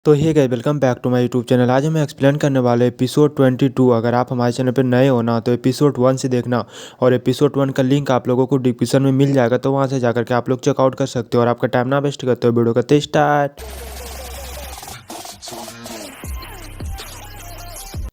तो hey guys welcome back to my YouTube channel. आज हम एक्सप्लेन करने वाले एपिसोड 22। अगर आप हमारे चैनल पर नए हो ना तो एपिसोड 1 से देखना, और एपिसोड 1 का लिंक आप लोगों को डिस्क्रिप्शन में मिल जाएगा, तो वहां से जाकर के आप लोग चेकआउट कर सकते हो। और आपका टाइम ना वेस्ट करते हो, वीडियो करते स्टार्ट।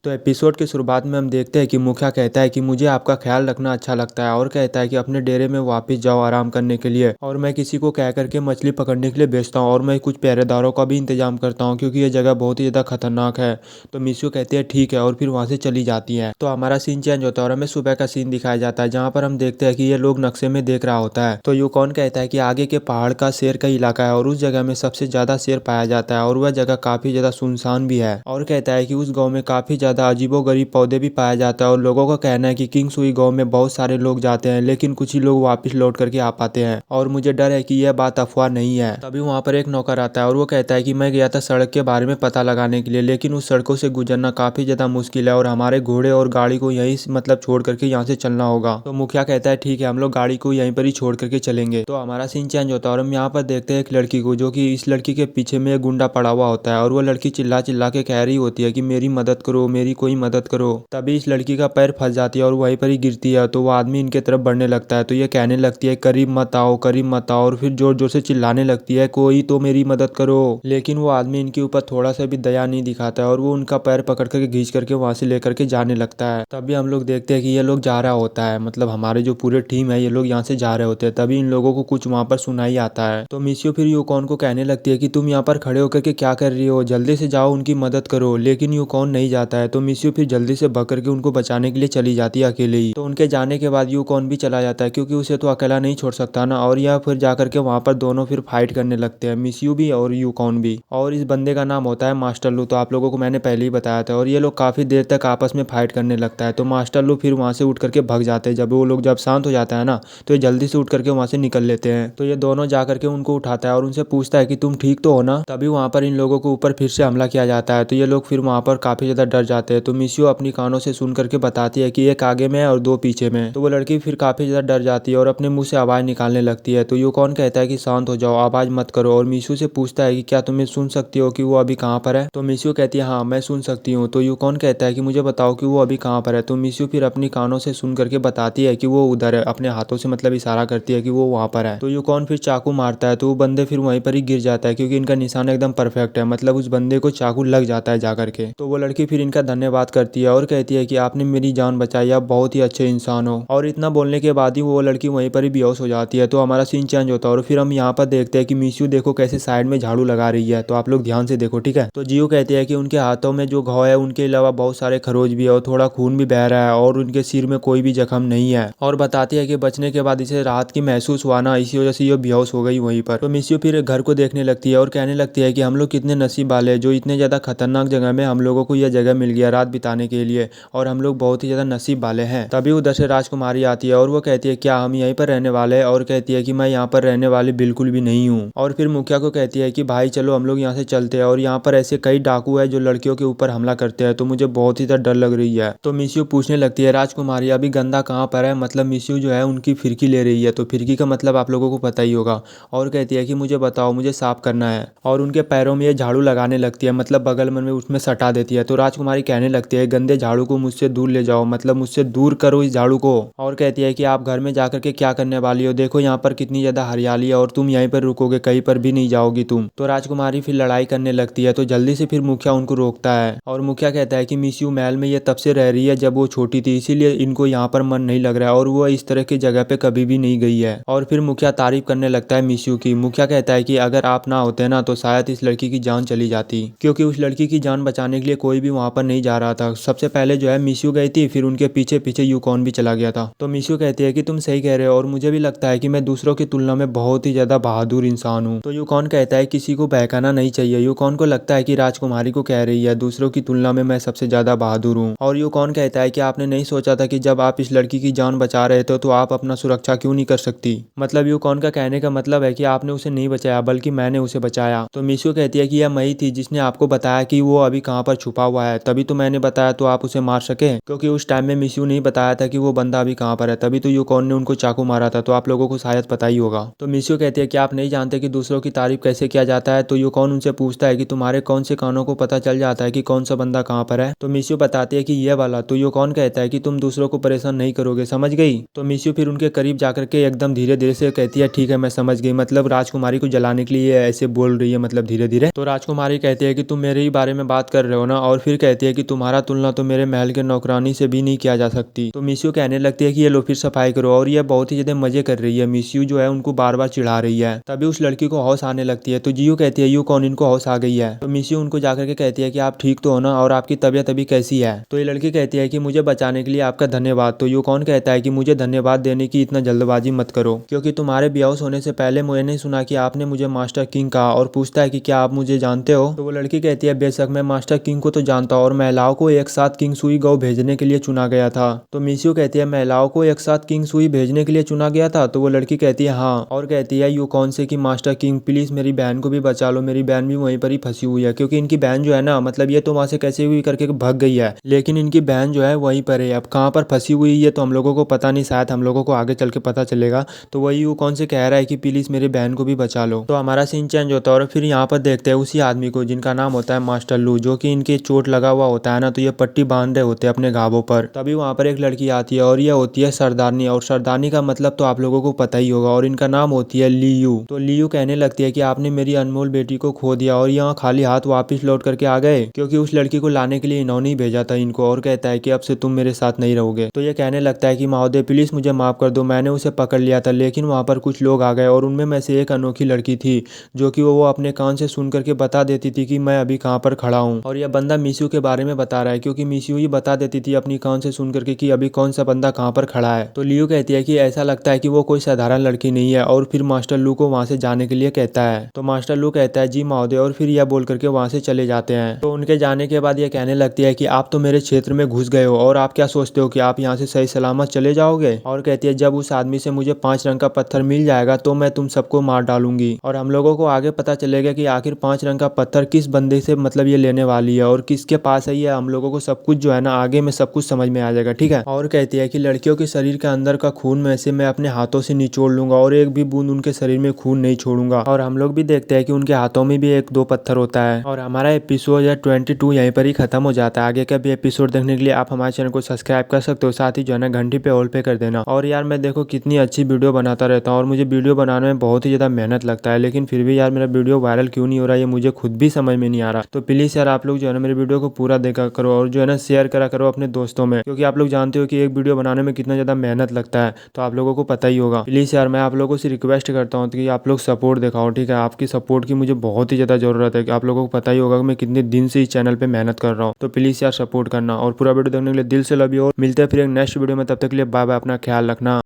तो एपिसोड की शुरुआत में हम देखते हैं कि मुखिया कहता है कि मुझे आपका ख्याल रखना अच्छा लगता है, और कहता है कि अपने डेरे में वापस जाओ आराम करने के लिए, और मैं किसी को कह करके मछली पकड़ने के लिए भेजता हूँ, और मैं कुछ पहरेदारों का भी इंतजाम करता हूँ क्योंकि ये जगह बहुत ही ज़्यादा खतरनाक है। तो मिशू कहती है ठीक है, और फिर वहाँ से चली जाती है। तो हमारा सीन चेंज होता है और हमें सुबह का सीन दिखाया जाता है, जहाँ पर हम देखते हैं कि ये लोग नक्शे में देख रहा होता है। तो यूकॉन कहता है कि आगे के पहाड़ का शेर का इलाका है, और उस जगह में सबसे ज्यादा शेर पाया जाता है, और वह जगह काफी ज्यादा सुनसान भी है। और कहता है कि उस गाँव में काफी ज्यादा अजीबोगरीब पौधे भी पाया जाता है, और लोगों का कहना है कि किंग सुई गांव में बहुत सारे लोग जाते हैं, लेकिन कुछ ही लोग वापस लौट करके आ पाते हैं, और मुझे डर है कि यह बात अफवाह नहीं है। तभी वहां पर एक नौकर आता है और वो कहता है कि मैं गया था सड़क के बारे में पता लगाने के लिए, लेकिन उस सड़कों से गुजरना काफी ज्यादा मुश्किल है, और हमारे घोड़े और गाड़ी को यहीं मतलब छोड़ करके यहाँ से चलना होगा। तो मुखिया कहता है ठीक है, हम लोग गाड़ी को यहीं पर ही छोड़ करके चलेंगे। तो हमारा सीन चेंज होता है और हम यहाँ पर देखते हैं एक लड़की को, जो कि इस लड़की के पीछे में एक गुंडा पड़ा हुआ होता है, और वो लड़की चिल्ला चिल्ला के कह रही होती है कि मेरी मदद करो, मेरी कोई मदद करो। तभी इस लड़की का पैर फंस जाती है और वहीं पर ही गिरती है। तो वो आदमी इनके तरफ बढ़ने लगता है, तो ये कहने लगती है करीब मत आओ, करीब मत आओ, और फिर जोर जोर से चिल्लाने लगती है कोई तो मेरी मदद करो। लेकिन वो आदमी इनके ऊपर थोड़ा सा भी दया नहीं दिखाता है, और वो उनका पैर पकड़ करके खींच करके वहां से लेकर के जाने लगता है। तभी हम लोग देखते हैं कि ये लोग जा रहा होता है, मतलब हमारे जो पूरे टीम है ये लोग यहाँ से जा रहे होते हैं। तभी इन लोगों को कुछ वहां पर सुनाई आता है। तो मिसियो फिर यूकॉन को कहने लगती है कि तुम यहाँ पर खड़े होकर के क्या कर रही हो, जल्दी से जाओ उनकी मदद करो। लेकिन यूकॉन नहीं जाता है, तो मिसियो फिर जल्दी से भाग करके उनको बचाने के लिए चली जाती है अकेले ही। तो उनके जाने के बाद यूकॉन भी चला जाता है, क्योंकि उसे तो अकेला नहीं छोड़ सकता ना। और यह फिर जाकर के वहां पर दोनों फिर फाइट करने लगते हैं, मिसियो भी और यूकॉन भी। और इस बंदे का नाम होता है मास्टर लू, तो आप लोगों को मैंने पहले ही बताया था। और ये लोग काफी देर तक आपस में फाइट करने लगता है। तो मास्टर लू फिर वहां से उठ करके भाग जाते हैं। जब वो लोग जब शांत हो जाता है ना, तो ये जल्दी से उठ करके वहां से निकल लेते हैं। तो ये दोनों जा करके उनको उठाता है और उनसे पूछता है कि तुम ठीक तो हो ना। तभी वहां पर इन लोगों के ऊपर फिर से हमला किया जाता है। तो ये लोग फिर वहां पर काफी ज्यादा डर जाते हैं। तो मिसियो अपनी कानों से सुन करके बताती है कि एक आगे में है और दो पीछे में। तो वो लड़की फिर काफी ज्यादा डर जाती है और अपने मुंह से आवाज निकालने लगती है। तो यूकॉन कहता है कि शांत हो जाओ, आवाज मत करो। और मिशु से पूछता है कि क्या तुम्हें सुन सकती हो कि वो अभी कहाँ पर है। तो मिशु कहती है हाँ मैं सुन सकती हूँ। तो यूकॉन कहता है कि मुझे बताओ कि वो अभी कहाँ पर है। तो मिशु फिर अपनी कानों से सुन करके बताती है कि वो उधर है, अपने हाथों से मतलब इशारा करती है कि वो वहाँ पर है। तो यूकॉन फिर चाकू मारता है, तो वो बंदे फिर वहीं पर ही गिर जाता है, क्योंकि इनका निशान एकदम परफेक्ट है, मतलब उस बंदे को चाकू लग जाता है जाकर के। तो वो लड़की फिर इनका धन्यवाद करती है और कहती है कि आपने मेरी जान बचाई, आप बहुत ही अच्छे इंसान हो। और इतना बोलने के बाद ही वो लड़की वहीं पर ही बेहोश हो जाती है। तो हमारा सीन चेंज होता है और फिर हम यहाँ पर देखते हैं कि मिशु देखो कैसे साइड में झाड़ू लगा रही है। तो आप लोग ध्यान से देखो, ठीक है। तो जियो कहती है कि उनके हाथों में जो घाव है उनके अलावा बहुत सारे खरोच भी है, और थोड़ा खून भी बह रहा है, और उनके सिर में कोई भी जख्म नहीं है। और बताती है कि बचने के बाद इसे राहत की महसूस हुआ ना, इसी वजह से ये बेहोश हो गई वहीं पर। तो मिशु फिर घर को देखने लगती है और कहने लगती है कि हम लोग कितने नसीब वाले हैं, जो इतने ज्यादा खतरनाक जगह में हम लोगों को यह जगह मिल गया रात बिताने के लिए, और हम लोग बहुत ही ज्यादा नसीब वाले हैं। तभी उधर से राजकुमारी आती है और वो कहती है क्या हम यहीं पर रहने वाले हैं, और कहती है कि मैं यहाँ पर रहने वाली बिल्कुल भी नहीं हूँ। और फिर मुखिया को कहती है कि भाई चलो हम लोग यहाँ से चलते हैं, और यहाँ पर ऐसे कई डाकू है जो लड़कियों के ऊपर हमला करते हैं, तो मुझे बहुत ही ज्यादा डर लग रही है। तो मिशु पूछने लगती है राजकुमारी अभी गंदा कहाँ पर है, मतलब मिशु जो है उनकी फिरकी ले रही है। तो फिरकी का मतलब आप लोगों को पता ही होगा। और कहती है कि मुझे बताओ, मुझे साफ करना है। और उनके पैरों में ये झाड़ू लगाने लगती है, मतलब बगल में उसमें सटा देती है। तो राजकुमारी कहने लगती है गंदे झाड़ू को मुझसे दूर ले जाओ, मतलब मुझसे दूर करो इस झाड़ू को। और कहती है कि आप घर में जाकर के क्या करने वाली हो, देखो यहाँ पर कितनी ज्यादा हरियाली है, और तुम यहीं पर रुकोगे, कहीं पर भी नहीं जाओगी तुम। तो राजकुमारी फिर लड़ाई करने लगती है। तो जल्दी से फिर मुखिया उनको रोकता है, और मुखिया कहता है कि मिशु महल में ये तब से रह रही है जब वो छोटी थी, इसीलिए इनको यहाँ पर मन नहीं लग रहा है, और वो इस तरह की जगह पे कभी भी नहीं गई है। और फिर मुखिया तारीफ करने लगता है मिशु की। मुखिया कहता है कि अगर आप ना होते ना तो शायद इस लड़की की जान चली जाती, क्योंकि उस लड़की की जान बचाने के लिए कोई भी वहां पर नहीं जा रहा था। सबसे पहले जो है मिशु गई थी, फिर उनके पीछे पीछे यूकॉन भी चला गया था। तो मिशु कहती है कि तुम सही कह रहे हो, और मुझे भी लगता है कि मैं दूसरों की तुलना में बहुत ही ज्यादा बहादुर इंसान हूँ। तो यूकॉन कहता है किसी को बहकाना नहीं चाहिए। यूकॉन को लगता है कि राजकुमारी को कह रही है दूसरों की तुलना में मैं सबसे ज्यादा बहादुर हूँ। और यूकॉन कहता है कि आपने नहीं सोचा था कि जब आप इस लड़की की जान बचा रहे थे तो आप अपना सुरक्षा क्यों नहीं कर सकती। मतलब यूकॉन का कहने का मतलब है कि आपने उसे नहीं बचाया बल्कि मैंने उसे बचाया। तो मिशु कहती है कि यह मैं ही थी जिसने आपको बताया कि वो अभी कहाँ पर छुपा हुआ है। तभी तभी तो मैंने बताया तो आप उसे मार सके, क्योंकि उस टाइम में मिस्यू नहीं बताया था कि वो बंदा अभी कहाँ पर है, तभी तो यूकॉन ने उनको चाकू मारा था। तो आप लोगों को शायद पता ही होगा। तो मिस्यू कहती है कि आप नहीं जानते कि दूसरों की तारीफ कैसे किया जाता है। तो यूकॉन उनसे पूछता है कि तुम्हारे कौन से कानों को पता चल जाता है कि कौन सा बंदा कहाँ पर है। तो मिस्यू बताती है कि ये वाला। तो यूकॉन कहता है कि तुम दूसरों को परेशान नहीं करोगे, समझ गई। तो मिस्यू फिर उनके करीब जाकर के एकदम धीरे धीरे से कहती है ठीक है मैं समझ गई, मतलब राजकुमारी को जलाने के लिए ऐसे बोल रही है, मतलब धीरे धीरे। तो राजकुमारी कहती है कि तुम मेरे ही बारे में बात कर रहे हो ना, और फिर कहती है कि तुम्हारा तुलना तो मेरे महल के नौकरानी से भी नहीं किया जा सकती। तो मिस्यू कहने लगती है कि ये लो फिर सफाई करो, और ये बहुत ही ज्यादा मजे कर रही है। मिस्यू जो है उनको बार बार चिढ़ा रही है। तभी उस लड़की को होश आने लगती है। तो जियो कहती है यू कौन, इनको होश आ गई है। तो मिस्यू उनको जाकर के कहती है कि आप ठीक तो हो ना, और आपकी तबीयत अभी कैसी है। तो ये लड़की कहती है कि मुझे बचाने के लिए आपका धन्यवाद। तो यू कौन कहता है कि मुझे धन्यवाद देने की इतना जल्दबाजी मत करो, क्योंकि तुम्हारे बेहोश होने से पहले मैंने सुना कि आपने मुझे मास्टर किंग कहा, और पूछता है कि क्या आप मुझे जानते हो। तो वो लड़की कहती है बेशक मैं मास्टर किंग को तो जानता हूँ, और महिलाओं को एक साथ किंग सुई गांव भेजने के लिए चुना गया था। तो मिस्यू कहती है महिलाओं को एक साथ किंग सुई भेजने के लिए चुना गया था। तो वो लड़की कहती है हाँ, और कहती है यू कौन से कि मास्टर किंग प्लीज मेरी बहन को भी बचा लो, मेरी बहन भी वहीं पर ही फंसी हुई है। क्योंकि इनकी बहन जो है ना, मतलब ये तो वहां से कैसे भी करके भाग गई है, लेकिन इनकी बहन जो है वहीं पर है। अब कहाँ पर फंसी हुई है तो हम लोगों को पता नहीं, शायद हम लोगों को आगे चल के पता चलेगा। तो वही वो कौन से कह रहा है कि प्लीज मेरी बहन को भी बचा लो। तो हमारा सीन चेंज होता है, और फिर यहाँ पर देखते हैं उसी आदमी को जिनका नाम होता है मास्टर लू, जो कि इनके चोट लगा हुआ होता है ना, तो ये पट्टी बांध रहे होते हैं अपने घावों पर। तभी वहाँ पर एक लड़की आती है, और ये होती है सरदारनी, और सरदारनी का मतलब तो आप लोगों को पता ही होगा, और इनका नाम होती है लीयू। तो लीयू कहने लगती है कि आपने मेरी अनमोल बेटी को खो दिया, और यहाँ खाली हाथ वापिस लौट करके आ गए, क्योंकि उस लड़की को लाने के लिए इन्होंने ही भेजा था इनको, और कहता है कि अब से तुम मेरे साथ नहीं रहोगे। तो ये कहने लगता है कि महोदय प्लीज मुझे माफ कर दो, मैंने उसे पकड़ लिया था, लेकिन वहाँ पर कुछ लोग आ गए, और उनमें में से एक अनोखी लड़की थी, जो कि वो अपने कान से सुन करके बता देती थी कि मैं अभी कहाँ पर खड़ा हूँ। और यह बंदा मिस्यू के बारे में बता रहा है, क्योंकि मिस्यू ही बता देती थी अपनी कान से सुन करके कि अभी कौन सा बंदा कहाँ पर खड़ा है। तो लियू कहती है कि ऐसा लगता है कि वो कोई साधारण लड़की नहीं है, और फिर मास्टर लू को वहाँ से जाने के लिए कहता है। तो मास्टर लू कहता है जी महोदय, और फिर यह बोल करके वहाँ से चले जाते हैं। तो उनके जाने के बाद यह कहने लगती है कि आप तो मेरे क्षेत्र में घुस गए हो, और आप क्या सोचते हो कि आप यहाँ से सही सलामत चले जाओगे। और कहती है जब उस आदमी से मुझे 5 रंग का पत्थर मिल जाएगा तो मैं तुम सबको मार डालूंगी, और हम लोगों को आगे पता चलेगा कि आखिर 5 रंग का पत्थर किस बंदे से मतलब ये लेने वाली है, और किसके पास है। ये हम लोगों को सब कुछ जो है ना आगे में सब कुछ समझ में आ जाएगा, ठीक है। और कहती है कि लड़कियों के शरीर के अंदर का खून में से मैं अपने हाथों से निचोड़ लूंगा, और एक भी बूंद उनके शरीर में खून नहीं छोड़ूंगा। और हम लोग भी देखते हैं कि उनके हाथों में भी 1-2 पत्थर होता है। और हमारा एपिसोड 22 यहीं पर ही खत्म हो जाता है। आगे का भी एपिसोड देखने के लिए आप हमारे चैनल को सब्सक्राइब कर सकते हो, साथ ही जो है ना घंटी पे ऑल पे कर देना। और यार मैं देखो कितनी अच्छी वीडियो बनाता रहता हूँ, और मुझे वीडियो बनाने में बहुत ही ज्यादा मेहनत लगता है, लेकिन फिर भी यार मेरा वीडियो वायरल क्यों नहीं हो रहा है ये मुझे खुद भी समझ में नहीं आ रहा। तो प्लीज यार आप लोग जो है ना मेरे वीडियो को पूरा देखा करो, और जो है ना शेयर करा करो अपने दोस्तों में, क्योंकि आप लोग जानते हो कि एक वीडियो बनाने में कितना ज्यादा मेहनत लगता है, तो आप लोगों को पता ही होगा। प्लीज यार मैं आप लोगों से रिक्वेस्ट करता हूँ कि आप लोग सपोर्ट दिखाओ, ठीक है। आपकी सपोर्ट की मुझे बहुत ही ज्यादा जरूरत है, कि आप लोगों को पता ही होगा कि मैं कितने दिन से इस चैनल पे मेहनत कर रहा हूँ। तो प्लीज यार सपोर्ट करना, और पूरा वीडियो देखने के लिए दिल से लव यू, और मिलते हैं फिर एक नेक्स्ट वीडियो में। तब तक के लिए बाय बाय, अपना ख्याल रखना।